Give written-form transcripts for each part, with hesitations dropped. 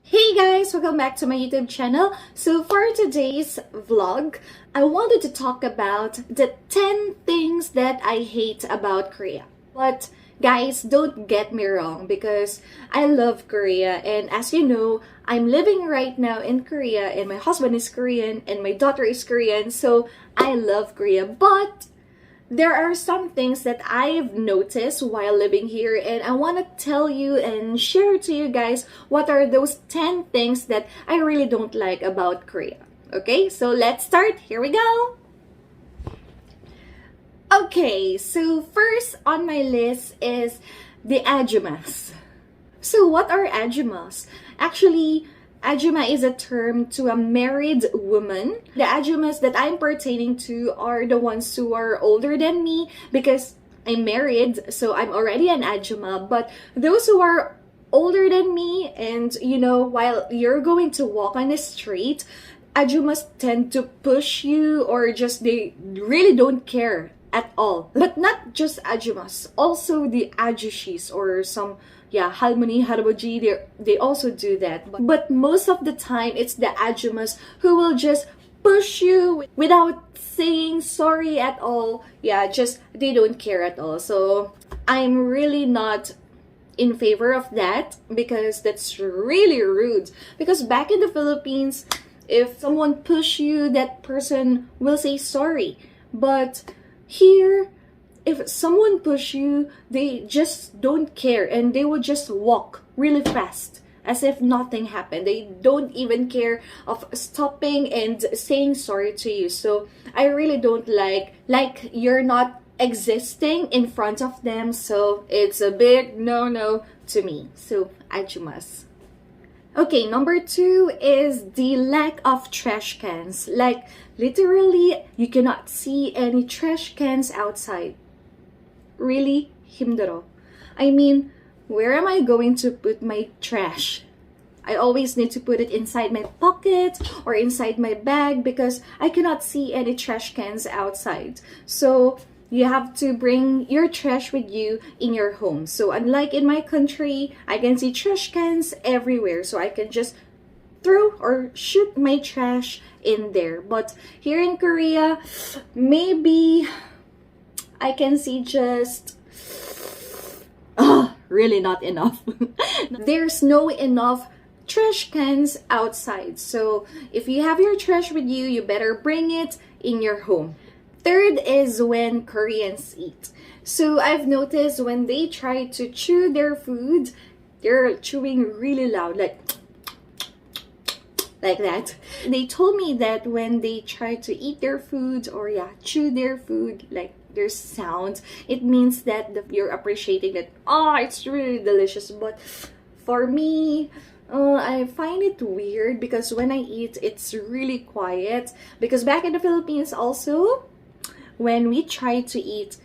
Hey guys! Welcome back to my YouTube channel. So for today's vlog, I wanted to talk about the 10 things that I hate about Korea. But guys, don't get me wrong because I love Korea, and as you know, I'm living right now in Korea and my husband is Korean and my daughter is Korean, so I love Korea. But there are some things that I've noticed while living here, and I want to tell you and share to you guys what are those 10 things that I really don't like about Korea. Okay, so let's start. Here we go. Okay, so first on my list is the Ajimas. So what are Ajimas? Actually, Ajima is a term to a married woman. The Ajimas that I'm pertaining to are the ones who are older than me because I'm married, so I'm already an Ajima. But those who are older than me, and you know, while you're going to walk on the street, Ajimas tend to push you, or just they really don't care at all. But not just Ajimas, also the Ajushis or some halmoni, haraboji, they also do that. But most of the time, it's the Ajimas who will just push you without saying sorry at all. Yeah, just they don't care at all. So I'm really not in favor of that because that's really rude. Because back in the Philippines, if someone push you, that person will say sorry. But here, if someone push you, they just don't care and they will just walk really fast as if nothing happened. They don't even care of stopping and saying sorry to you. So I really don't like you're not existing in front of them. So it's a big no to me. So Ajimas. Okay, number 2 is the lack of trash cans. Like literally, you cannot see any trash cans outside. Really 힘들어. I mean, where am I going to put my trash? I always need to put it inside my pocket or inside my bag because I cannot see any trash cans outside. So you have to bring your trash with you in your home. So unlike in my country, I can see trash cans everywhere. So I can just throw or shoot my trash in there. But here in Korea, maybe I can see just really not enough. There's no enough trash cans outside. So if you have your trash with you, you better bring it in your home. Third is when Koreans eat. So I've noticed when they try to chew their food, they're chewing really loud, like that. They told me that when they try to eat their food or chew their food, like their sound, it means that you're appreciating that, it's really delicious. But for me, I find it weird because when I eat, it's really quiet. Because back in the Philippines also, when we try to eat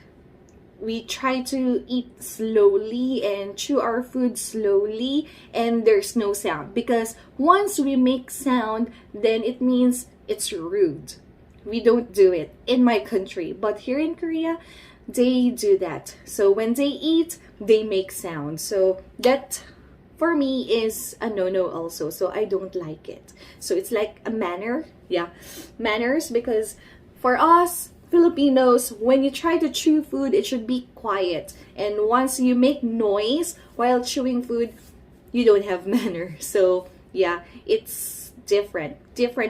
slowly and chew our food slowly, and there's no sound. Because once we make sound, then it means it's rude. We don't do it in my country. But here in Korea, they do that. So when they eat, they make sound. So that, for me, is a no-no also. So I don't like it. So it's like a manner. Manners, because for us Filipinos, when you try to chew food, it should be quiet. And once you make noise while chewing food, you don't have manner. So it's different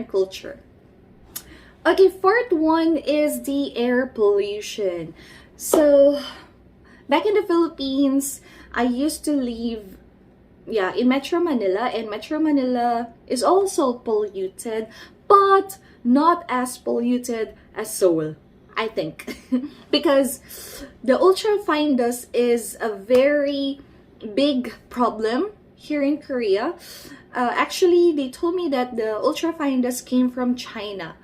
culture. Okay, fourth one is the air pollution. So back in the Philippines, I used to live in Metro Manila, and Metro Manila is also polluted, but not as polluted as Seoul, I think. Because the ultrafine dust is a very big problem here in Korea. Actually, they told me that the ultrafine dust came from China.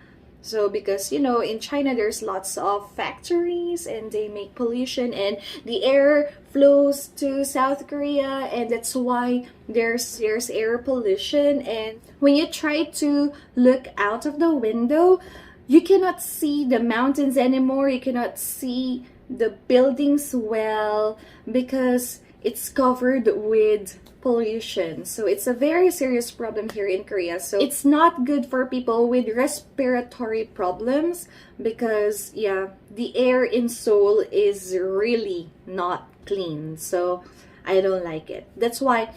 So because, you know, in China, there's lots of factories and they make pollution and the air flows to South Korea, and that's why there's air pollution. And when you try to look out of the window, you cannot see the mountains anymore. You cannot see the buildings well because it's covered with pollution. So it's a very serious problem here in Korea. So it's not good for people with respiratory problems because, yeah, the air in Seoul is really not clean. So I don't like it. That's why,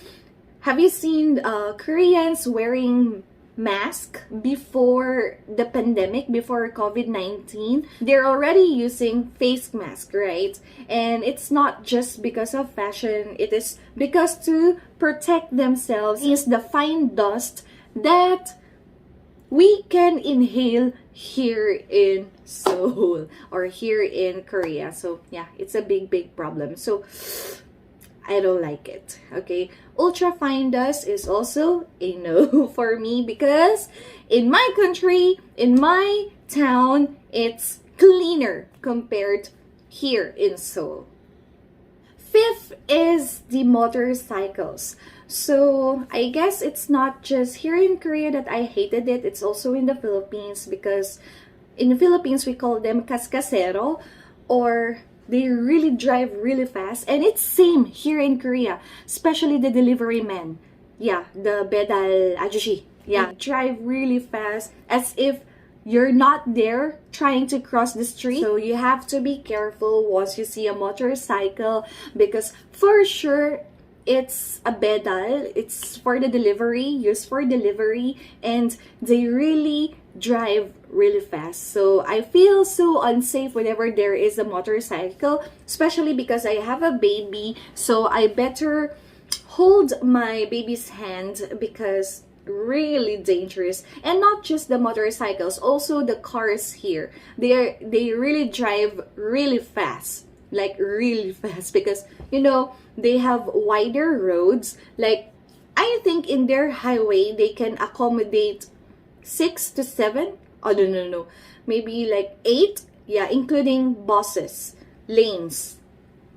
have you seen Koreans wearing mask before the pandemic, before COVID-19? They're already using face mask, right? And it's not just because of fashion, it is because to protect themselves against the fine dust that we can inhale here in Seoul or here in Korea. So yeah, it's a big problem. So I don't like it. Okay, ultra fine dust is also a no for me because in my country, in my town, it's cleaner compared here in Seoul. Fifth is the motorcycles. So I guess it's not just here in Korea that I hated it, it's also in the Philippines because in the Philippines we call them kaskasero, or they really drive really fast. And it's same here in Korea, especially the delivery men. Yeah, the bedal ajushi. Yeah, drive really fast as if you're not there trying to cross the street. So you have to be careful once you see a motorcycle because for sure it's a bedal. It's for the delivery, used for delivery, and they really drive really fast. So I feel so unsafe whenever there is a motorcycle, especially because I have a baby. So I better hold my baby's hand because really dangerous. And not just the motorcycles, also the cars here. They really drive really fast. Like really fast because they have wider roads. Like I think in their highway they can accommodate 6 to 7. Oh no. Maybe like 8. Yeah, including buses, lanes.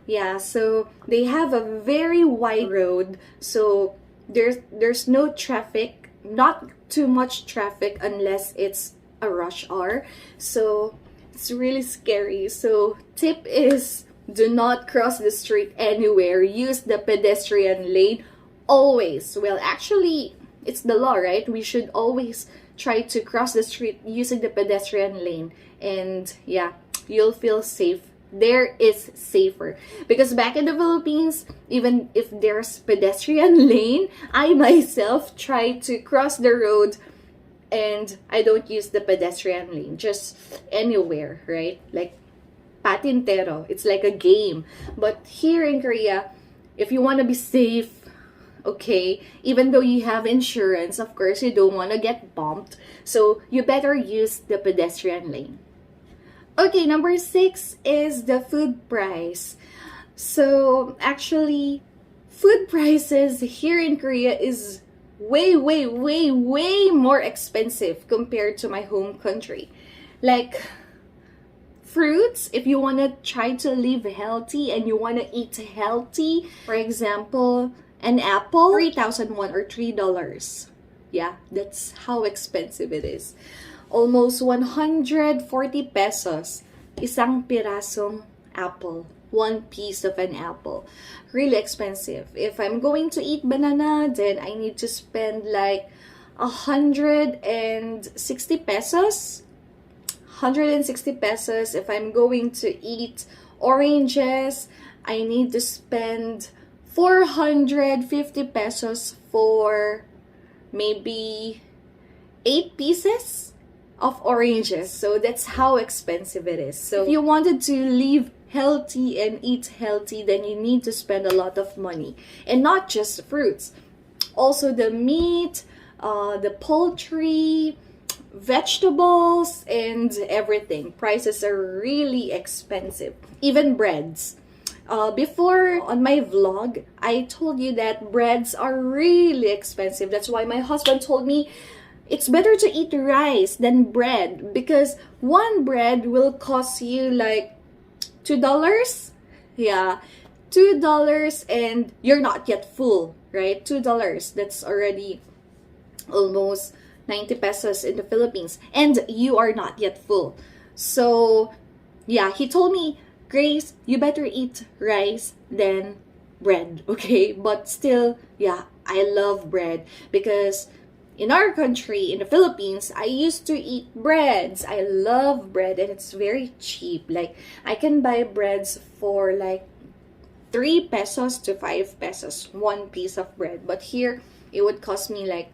Yeah, so they have a very wide road. So there's no traffic, not too much traffic unless it's a rush hour. So it's really scary. So tip is do not cross the street anywhere. Use the pedestrian lane always. Well, actually, it's the law, right? We should always try to cross the street using the pedestrian lane. And yeah, you'll feel safe. There is safer. Because back in the Philippines, even if there's pedestrian lane, I myself try to cross the road and I don't use the pedestrian lane. Just anywhere, right? Like patintero. It's like a game. But here in Korea, if you want to be safe, okay, even though you have insurance, of course, you don't want to get bumped. So you better use the pedestrian lane. Okay, number 6 is the food price. So actually, food prices here in Korea is way more expensive compared to my home country. Like fruits, if you want to try to live healthy and you want to eat healthy, for example, an apple, 3,001 or $3. Yeah, that's how expensive it is. Almost 140 pesos. Isang pirasong apple. One piece of an apple. Really expensive. If I'm going to eat banana, then I need to spend like 160 pesos. 160 pesos. If I'm going to eat oranges, I need to spend 450 pesos for maybe 8 pieces of oranges. So that's how expensive it is. So if you wanted to live healthy and eat healthy, then you need to spend a lot of money. And not just fruits. Also the meat, the poultry, vegetables, and everything. Prices are really expensive. Even breads. Before on my vlog, I told you that breads are really expensive. That's why my husband told me it's better to eat rice than bread because one bread will cost you like $2. Yeah, $2 and you're not yet full, right? $2. That's already almost 90 pesos in the Philippines and you are not yet full. So yeah, he told me, Grace, you better eat rice than bread, okay? But still, yeah, I love bread because in our country, in the Philippines, I used to eat breads. I love bread and it's very cheap. Like, I can buy breads for like 3 pesos to 5 pesos, one piece of bread. But here, it would cost me like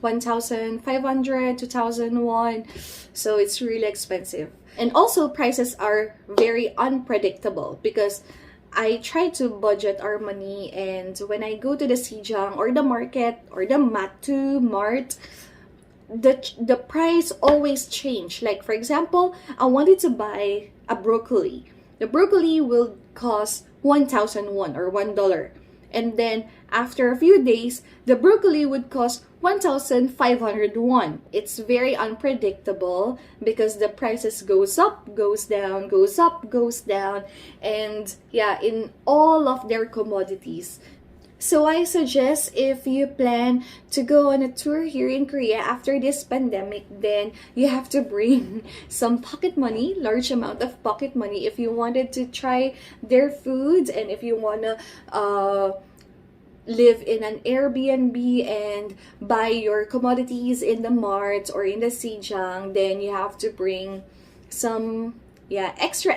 1,500, 2,001. So it's really expensive. And also, prices are very unpredictable because I try to budget our money, and when I go to the Sijang or the market or the Matu Mart, the price always change. Like for example, I wanted to buy a broccoli. The broccoli will cost 1,001 or $1. And then after a few days, the broccoli would cost 1,501. It's very unpredictable because the prices goes up, goes down, goes up, goes down, and yeah, in all of their commodities. So I suggest if you plan to go on a tour here in Korea after this pandemic, then you have to bring some pocket money, large amount of pocket money if you wanted to try their foods, and if you want to live in an Airbnb and buy your commodities in the mart or in the Sijang, then you have to bring some extra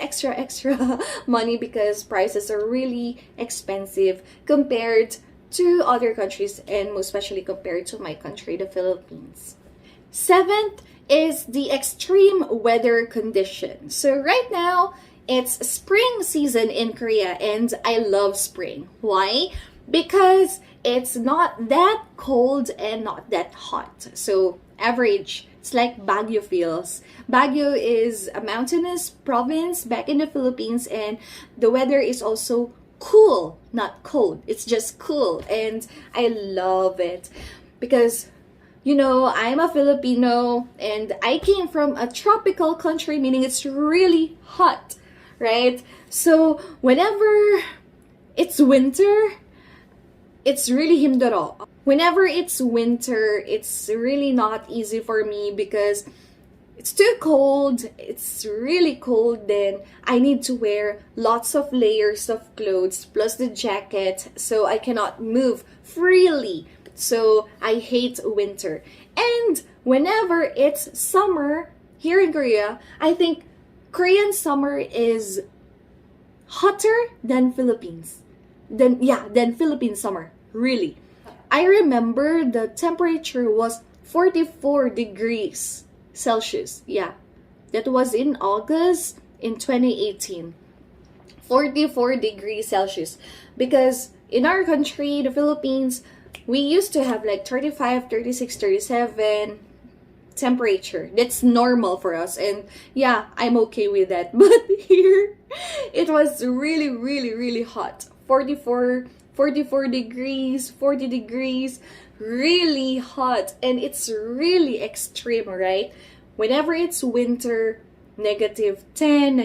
money because prices are really expensive compared to other countries, and most especially compared to my country, the Philippines. Seventh is the extreme weather condition. So right now, it's spring season in Korea and I love spring. Why? Because it's not that cold and not that hot. So average. It's like Baguio feels. Baguio is a mountainous province back in the Philippines, and the weather is also cool, not cold. It's just cool, and I love it because I'm a Filipino and I came from a tropical country, meaning it's really hot, right? So whenever it's winter, it's really himdoro. Whenever it's winter, it's really not easy for me because it's too cold. It's really cold. Then I need to wear lots of layers of clothes plus the jacket, so I cannot move freely. So I hate winter. And whenever it's summer here in Korea, I think Korean summer is hotter than Philippines. Than Philippine summer, really. I remember the temperature was 44 degrees Celsius. Yeah, that was in August in 2018. 44 degrees Celsius. Because in our country, the Philippines, we used to have like 35, 36, 37 temperature. That's normal for us. And yeah, I'm okay with that. But here, it was really, really, really hot. 44 degrees, 40 degrees, really hot. And it's really extreme, right? Whenever it's winter, -10,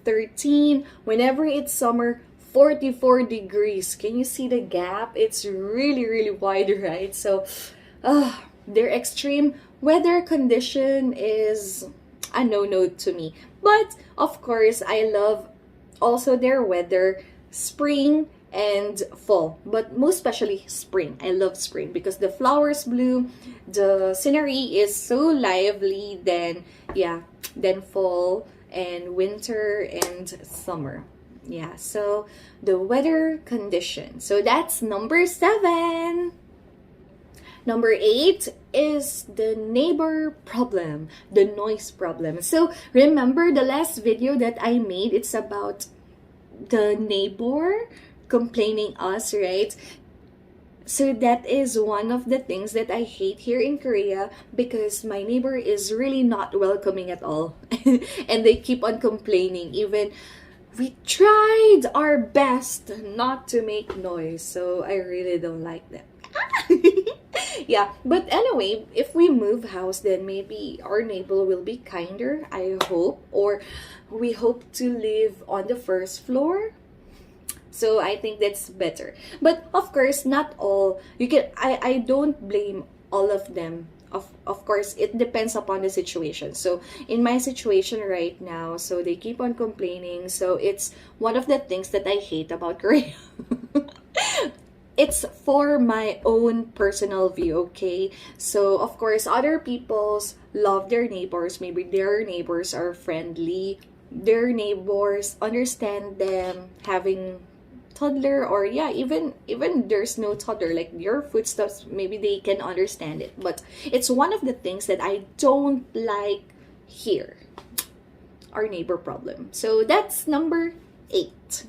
-13. Whenever it's summer, 44 degrees. Can you see the gap? It's really, really wide, right? So, their extreme weather condition is a no-no to me. But, of course, I love also their weather, spring and fall, but most especially spring. I love spring because the flowers bloom, the scenery is so lively. Then fall and winter and summer. Yeah, so the weather condition. So that's number 7. Number 8 is the neighbor problem, the noise problem. So remember the last video that I made, it's about the neighbor complaining us, right? So that is one of the things that I hate here in Korea because my neighbor is really not welcoming at all. And they keep on complaining. Even we tried our best not to make noise. So I really don't like that. Yeah, but anyway, if we move house, then maybe our neighbor will be kinder, I hope. Or we hope to live on the first floor. So I think that's better. But of course, not all. I don't blame all of them. Of course, it depends upon the situation. So in my situation right now, so they keep on complaining. So it's one of the things that I hate about Korea. It's for my own personal view, okay? So, of course, other people's love their neighbors. Maybe their neighbors are friendly. Their neighbors understand them having toddler, or yeah, even there's no toddler, like your footsteps, maybe they can understand it. But it's one of the things that I don't like here, our neighbor problem. So that's number 8.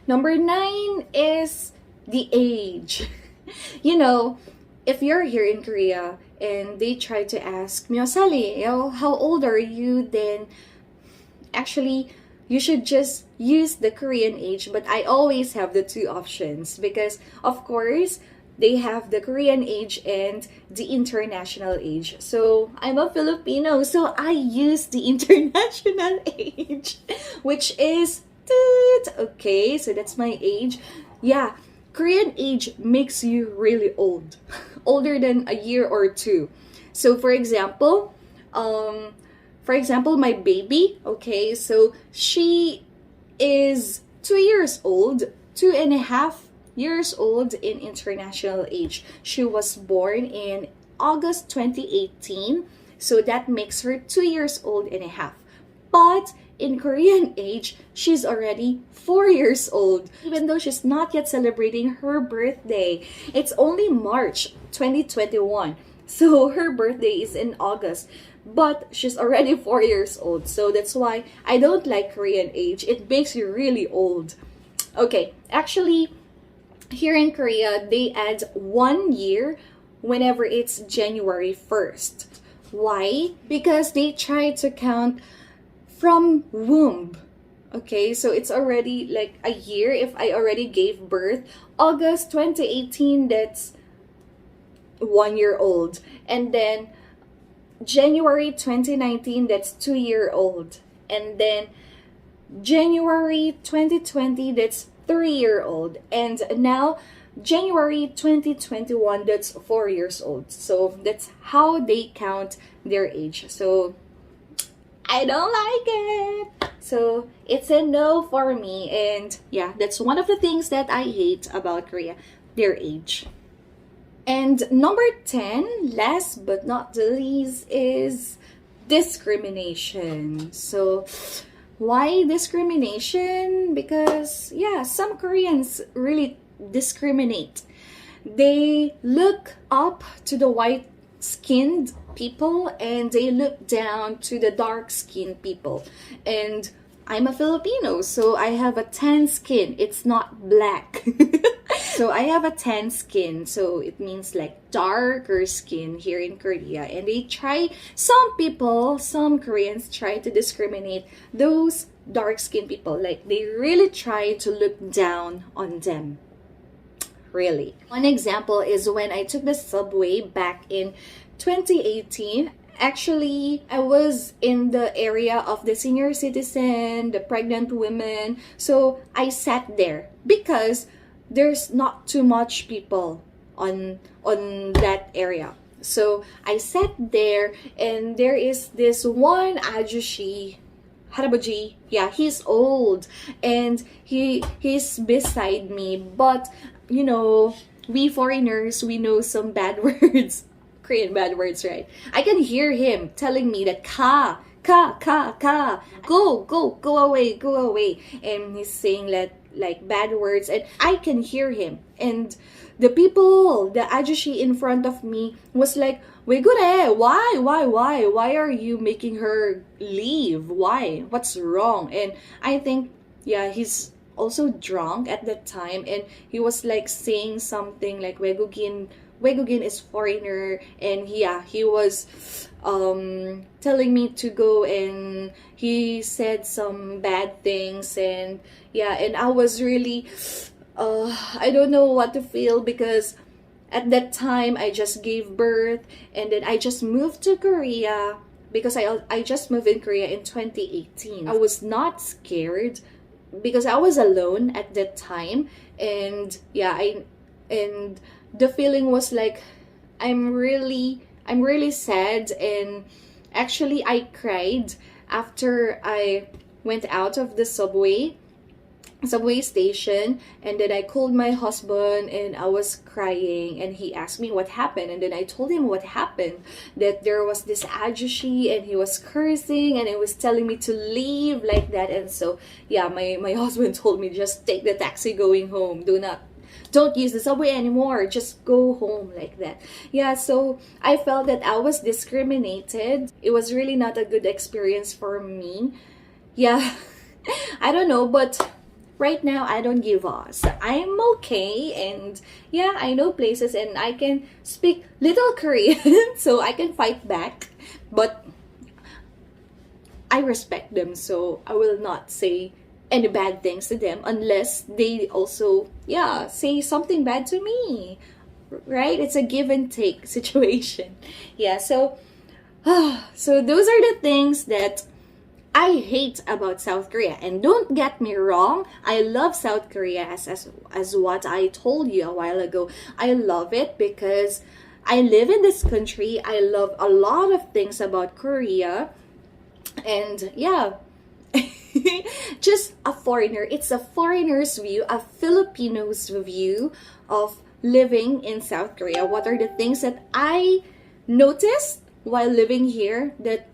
Number 9 is the age. You know, if you're here in Korea and they try to ask, Miyosali, how old are you? Then actually, you should just use the Korean age. But I always have the 2 options because, of course, they have the Korean age and the international age. So I'm a Filipino, so I use the international age, which is okay, so that's my age. Yeah, Korean age makes you really old, older than a year or 2. So for example, my baby, okay, so she is 2 years old, 2.5 years old in international age. She was born in August 2018, so that makes her 2 years old and a half. But in Korean age, she's already 4 years old, even though she's not yet celebrating her birthday. It's only March 2021, so her birthday is in August. But she's already 4 years old, so that's why I don't like Korean age. It makes you really old. Okay, actually, here in Korea, they add 1 year whenever it's January 1st. Why? Because they try to count from womb. Okay, so it's already like a year if I already gave birth. August 2018, that's 1 year old. And then January 2019, that's 2 year old. And then January 2020, that's 3 year old. And now January 2021, that's 4 years old. So that's how they count their age. So I don't like it. So it's a no for me. And yeah, that's one of the things that I hate about Korea, their age. And number 10, last but not the least, is discrimination. So why discrimination? Because yeah, some Koreans really discriminate. They look up to the white-skinned people and they look down to the dark-skinned people. And I'm a Filipino, so I have a tan skin. It's not black. So I have a tan skin, so it means like darker skin here in Korea. And some Koreans try to discriminate those dark-skinned people. Like they really try to look down on them. Really. One example is when I took the subway back in 2018. Actually, I was in the area of the senior citizen, the pregnant women. So I sat there because there's not too much people on that area. So I sat there and there is this one ajushi, harabaji. Yeah, he's old and he's beside me. But you know, we foreigners, we know some bad words. Korean bad words, right? I can hear him telling me that ka, go away. And he's saying like bad words, and I can hear him. And the people, the ajushi in front of me was like, "We gure, why are you making her leave? Why? What's wrong?" And I think, yeah, he's also drunk at that time, and he was like saying something like Wegugin is foreigner, and yeah, he was telling me to go, and he said some bad things, and yeah, and I was really I don't know what to feel because at that time I just gave birth, and then I just moved to Korea because I just moved in Korea in 2018. I was not scared because I was alone at that time, and yeah, and the feeling was like I'm really sad, and actually I cried after I went out of the subway. subway station, and then I called my husband and I was crying, and he asked me what happened, and then I told him what happened, that there was this ajushi and he was cursing and he was telling me to leave like that. And so yeah, my husband told me, just take the taxi going home, don't use the subway anymore, just go home, like that. Yeah, so I felt that I was discriminated. It was really not a good experience for me. Yeah. I don't know, but right now I don't give up. So I'm okay, and yeah, I know places and I can speak little Korean so I can fight back. But I respect them, so I will not say any bad things to them unless they also, yeah, say something bad to me. Right? It's a give and take situation. Yeah, so so those are the things that I hate about South Korea. And don't get me wrong, I love South Korea, as what I told you a while ago. I love it because I live in this country. I love a lot of things about Korea. And yeah, just a foreigner. It's a foreigner's view, a Filipino's view of living in South Korea. What are the things that I noticed while living here that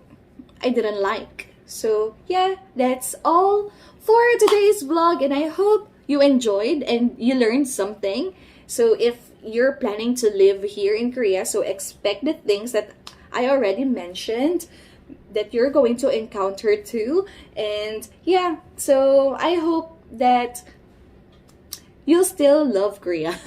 I didn't like? So yeah, that's all for today's vlog, and I hope you enjoyed and you learned something. So if you're planning to live here in Korea, so expect the things that I already mentioned that you're going to encounter too. And yeah, so I hope that you'll still love Korea.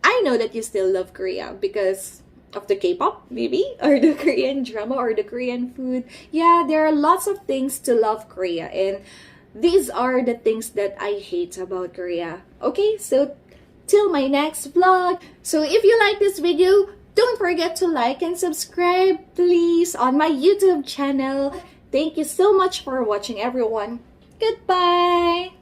I know that you still love Korea because of the K-pop, maybe, or the Korean drama, or the Korean food. Yeah, there are lots of things to love Korea, and these are the things that I hate about Korea. Okay, so till my next vlog. So if you like this video, don't forget to like and subscribe, please, on my YouTube channel. Thank you so much for watching, everyone. Goodbye!